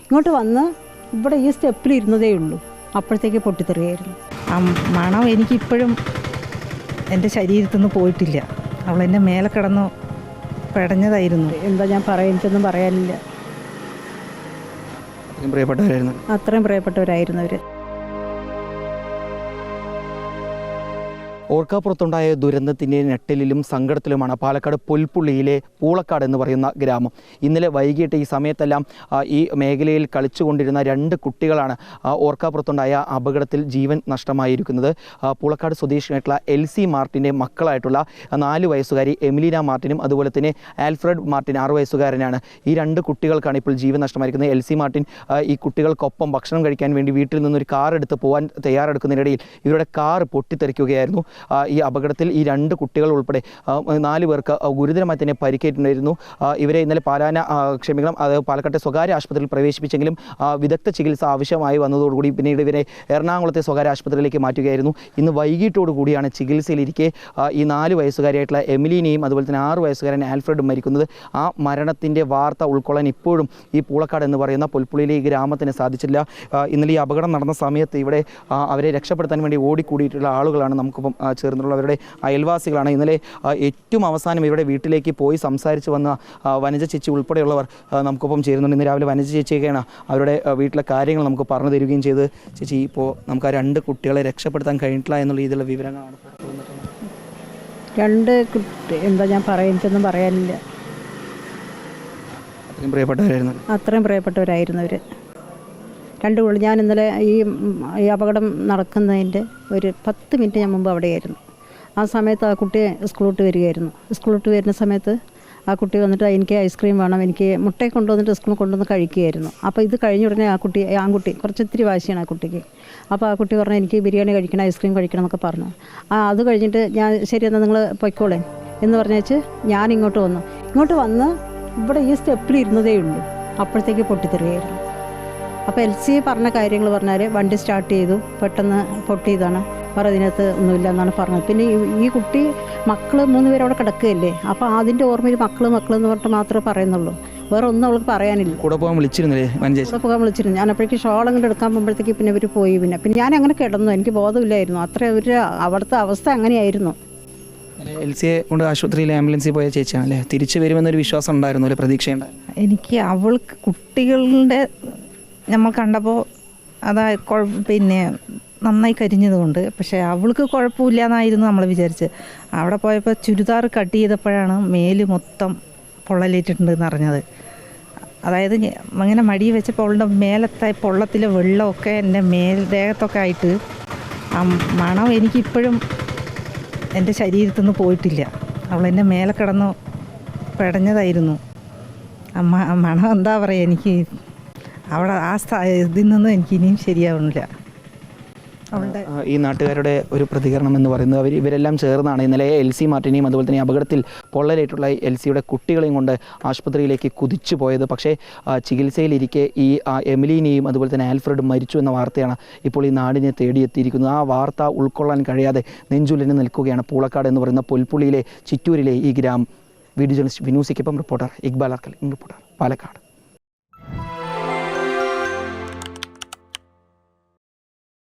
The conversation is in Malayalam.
ഇങ്ങോട്ട് വന്ന് ഇവിടെ ഈ സ്റ്റെപ്പിൽ ഇരുന്നതേ ഉള്ളൂ, അപ്പോഴത്തേക്ക് പൊട്ടിത്തെറിയായിരുന്നു. ആ മണം എനിക്കിപ്പോഴും എൻ്റെ ശരീരത്തിൽ നിന്ന് പോയിട്ടില്ല. അവളെന്നെ മേലെ കിടന്നു പെടഞ്ഞതായിരുന്നു. എന്താ ഞാൻ എനിക്കൊന്നും പറയാനില്ല. അത്രയും പ്രിയപ്പെട്ടവരായിരുന്നു അവർ. ഓർക്കാപ്പുറത്തുണ്ടായ ദുരന്തത്തിൻ്റെ ഞെട്ടലിലും സങ്കടത്തിലുമാണ് പാലക്കാട് പുൽപ്പുള്ളിയിലെ പൂളക്കാട് എന്ന് പറയുന്ന ഗ്രാമം. ഇന്നലെ വൈകിട്ട് ഈ സമയത്തെല്ലാം ഈ മേഖലയിൽ കളിച്ചുകൊണ്ടിരുന്ന 2 കുട്ടികളാണ് ഓർക്കാപ്പുറത്തുണ്ടായ അപകടത്തിൽ ജീവൻ നഷ്ടമായിരിക്കുന്നത്. പൂളക്കാട് സ്വദേശിയായിട്ടുള്ള എൽസി മാർട്ടിൻ്റെ മക്കളായിട്ടുള്ള 4 വയസ്സുകാരി എമിലീന മാർട്ടിനും അതുപോലെ തന്നെ ആൽഫ്രഡ് മാർട്ടിൻ 6 വയസ്സുകാരനാണ്. ഈ 2 കുട്ടികൾക്കാണ് ഇപ്പോൾ ജീവൻ നഷ്ടമായിരിക്കുന്നത്. എൽസി മാർട്ടിൻ ഈ കുട്ടികൾക്കൊപ്പം ഭക്ഷണം കഴിക്കാൻ വേണ്ടി വീട്ടിൽ നിന്നൊരു കാർ എടുത്ത് പോകാൻ തയ്യാറെടുക്കുന്നതിനിടയിൽ ഇവരുടെ കാർ പൊട്ടിത്തെറിക്കുകയായിരുന്നു. ഈ അപകടത്തിൽ ഈ 2 കുട്ടികൾ ഉൾപ്പെടെ 4 പേർക്ക് ഗുരുതരമായി തന്നെ പരിക്കേറ്റിട്ടുണ്ടായിരുന്നു. ഇവരെ ഇന്നലെ പാലക്കാട്ടെ സ്വകാര്യ ആശുപത്രിയിൽ പ്രവേശിപ്പിച്ചെങ്കിലും വിദഗ്ധ ചികിത്സ ആവശ്യമായി വന്നതോടുകൂടി പിന്നീട് ഇവരെ എറണാകുളത്തെ സ്വകാര്യ ആശുപത്രിയിലേക്ക് മാറ്റുകയായിരുന്നു. ഇന്ന് വൈകിട്ടോടുകൂടിയാണ് ചികിത്സയിലിരിക്കെ ഈ 4 വയസ്സുകാരിയായിട്ടുള്ള എമിലീനെയും അതുപോലെ തന്നെ 6 വയസ്സുകാരൻ ആൽഫ്രഡും മരിക്കുന്നത്. ആ മരണത്തിൻ്റെ വാർത്ത ഉൾക്കൊള്ളാൻ ഇപ്പോഴും ഈ പൂളക്കാട് എന്ന് പറയുന്ന പുൽപ്പുള്ളിയിലെ ഈ ഗ്രാമത്തിന് സാധിച്ചില്ല. ഇന്നലെ ഈ അപകടം നടന്ന സമയത്ത് ഇവിടെ അവരെ രക്ഷപ്പെടുത്താൻ വേണ്ടി ഓടിക്കൂടിയിട്ടുള്ള ആളുകളാണ് നമുക്കിപ്പം ചേർന്നുള്ളവരുടെ അയൽവാസികളാണ്. ഇന്നലെ ഏറ്റവും അവസാനം ഇവരുടെ വീട്ടിലേക്ക് പോയി സംസാരിച്ച് വന്ന വനജ ചേച്ചി ഉൾപ്പെടെയുള്ളവർ നമുക്കൊപ്പം ചേരുന്നുണ്ട്. ഇന്ന് രാവിലെ വനജ ചേച്ചിയൊക്കെയാണ് അവരുടെ വീട്ടിലെ കാര്യങ്ങൾ നമുക്ക് പറഞ്ഞു തരികയും ചെയ്ത്. ചേച്ചി, ഇപ്പോൾ നമുക്ക് ആ 2 കുട്ടികളെ രക്ഷപ്പെടുത്താൻ കഴിഞ്ഞിട്ടില്ല എന്നുള്ള രീതിയിലുള്ള വിവരങ്ങളാണ് പുറത്തു വന്നിട്ടുള്ളത്. എന്താ ഞാൻ എനിക്കൊന്നും പറയാനില്ല. അത്രയും പ്രിയപ്പെട്ടവരായിരുന്നു അവർ. 2 കുട്ടികൾ. ഞാൻ ഇന്നലെ ഈ അപകടം നടക്കുന്നതിൻ്റെ ഒരു 10 മിനിറ്റ് ഞാൻ മുമ്പ് അവിടെയായിരുന്നു. ആ സമയത്ത് ആ കുട്ടി സ്കൂളിട്ട് വരികയായിരുന്നു. സ്കൂളിട്ട് വരുന്ന സമയത്ത് ആ കുട്ടി വന്നിട്ട് എനിക്ക് ഐസ്ക്രീം വേണം, എനിക്ക് മുട്ടയെ കൊണ്ടുവന്നിട്ട് സ്കൂളിൽ കൊണ്ടുവന്ന് കഴിക്കുകയായിരുന്നു. അപ്പോൾ ഇത് കഴിഞ്ഞ ഉടനെ ആൺകുട്ടി കുറച്ച് ഇത്തിരി വാശിയാണ് ആ കുട്ടിക്ക്. അപ്പോൾ ആ കുട്ടി പറഞ്ഞു എനിക്ക് ബിരിയാണി കഴിക്കണം, ഐസ്ക്രീം കഴിക്കണം എന്നൊക്കെ പറഞ്ഞു. അത് കഴിഞ്ഞിട്ട് ഞാൻ ശരി എന്നാൽ നിങ്ങൾ പൊയ്ക്കോളേ എന്ന് പറഞ്ഞേച്ച് ഞാൻ ഇങ്ങോട്ട് വന്ന് ഇവിടെ ഈ സ്റ്റെപ്പിൽ ഇരുന്നതേ ഉള്ളൂ, അപ്പോഴത്തേക്ക് പൊട്ടിത്തെറിയായിരുന്നു. അപ്പോൾ എൽസി പറഞ്ഞ കാര്യങ്ങൾ പറഞ്ഞാൽ വണ്ടി സ്റ്റാർട്ട് ചെയ്തു, പെട്ടെന്ന് പൊട്ടിയതാണ്, വേറെ അതിനകത്ത് ഒന്നുമില്ല എന്നാണ് പറഞ്ഞത്. പിന്നെ ഈ കുട്ടി മക്കൾ 3 പേര് അവിടെ കിടക്കുകയല്ലേ, അപ്പോൾ അതിൻ്റെ ഓർമ്മയിൽ മക്കൾ എന്ന് പറഞ്ഞിട്ട് മാത്രമേ പറയുന്നുള്ളൂ, വേറെ ഒന്നും അവൾക്ക് പറയാനില്ല. കൂടെ പോകാൻ വിളിച്ചിരുന്നു. ഞാൻ അപ്പോഴേക്ക് ഷോൾ അങ്ങോട്ട് എടുക്കാൻ പോകുമ്പോഴത്തേക്ക് പിന്നെ ഇവർ പോയി. പിന്നെ ഞാൻ അങ്ങനെ കിടന്നു, എനിക്ക് ബോധമില്ലായിരുന്നു. അത്ര അവിടുത്തെ അവസ്ഥ അങ്ങനെയായിരുന്നു. എൽസിയെ കൊണ്ട് ആശുപത്രിയിൽ ആംബുലൻസിൽ പോയ ചേച്ചിയാണ് അല്ലേ? തിരിച്ചു വരുമെന്നൊരു വിശ്വാസം ഉണ്ടായിരുന്നു അല്ലേ? പ്രതീക്ഷയുണ്ടായിരുന്നു എനിക്ക്. അവൾക്ക് കുട്ടികളുടെ നമ്മൾ കണ്ടപ്പോൾ പിന്നെ നന്നായി കരിഞ്ഞതുകൊണ്ട്, പക്ഷേ അവൾക്ക് കുഴപ്പമില്ല എന്നായിരുന്നു നമ്മൾ വിചാരിച്ച്. അവിടെ പോയപ്പോൾ ചുരിദാർ കട്ട് ചെയ്തപ്പോഴാണ് മേല് മൊത്തം പൊള്ളലേറ്റിട്ടുണ്ടെന്ന് അറിഞ്ഞത്. അതായത് അങ്ങനെ മടി വെച്ചപ്പോൾ അവളുടെ മേലത്തെ പൊള്ളത്തിലെ വെള്ളമൊക്കെ എൻ്റെ ദേഹത്തൊക്കെ ആയിട്ട് ആ മണം എനിക്കിപ്പോഴും എൻ്റെ ശരീരത്തിൽ നിന്ന് പോയിട്ടില്ല. അവളെന്നെ മേലെ കിടന്നു പെടഞ്ഞതായിരുന്നു. മണം എന്താ പറയുക, എനിക്ക് അവിടെ ഇതിൽ നിന്നും എനിക്ക് ഇനിയും ശരിയാവുന്നില്ല. ഈ നാട്ടുകാരുടെ ഒരു പ്രതികരണം എന്ന് പറയുന്നത് ഇവരെല്ലാം ചേർന്നാണ് ഇന്നലെ എൽസി മാർട്ടിനെയും അതുപോലെ തന്നെ അപകടത്തിൽ പൊള്ളലേറ്റുള്ള എൽസിയുടെ കുട്ടികളെയും കൊണ്ട് ആശുപത്രിയിലേക്ക് കുതിച്ചു പോയത്. പക്ഷേ ചികിത്സയിലിരിക്കെ ഈ എമിലീനെയും അതുപോലെ തന്നെ ആൽഫ്രഡും മരിച്ചു എന്ന വാർത്തയാണ് ഇപ്പോൾ ഈ നാടിനെ തേടിയെത്തിയിരിക്കുന്നത്. ആ വാർത്ത ഉൾക്കൊള്ളാൻ കഴിയാതെ നെഞ്ചുലിന് നിൽക്കുകയാണ് പൂളക്കാട് എന്ന് പറയുന്ന പുൽപ്പുള്ളിയിലെ ചിറ്റൂരിലെ ഈ ഗ്രാമം. വീഡിയോ ജേർണലിസ്റ്റ് വിനൂസിക്കൊപ്പം റിപ്പോർട്ടർ ഇക്ബാൽ അർക്കൽ, റിപ്പോർട്ടർ പാലക്കാട്.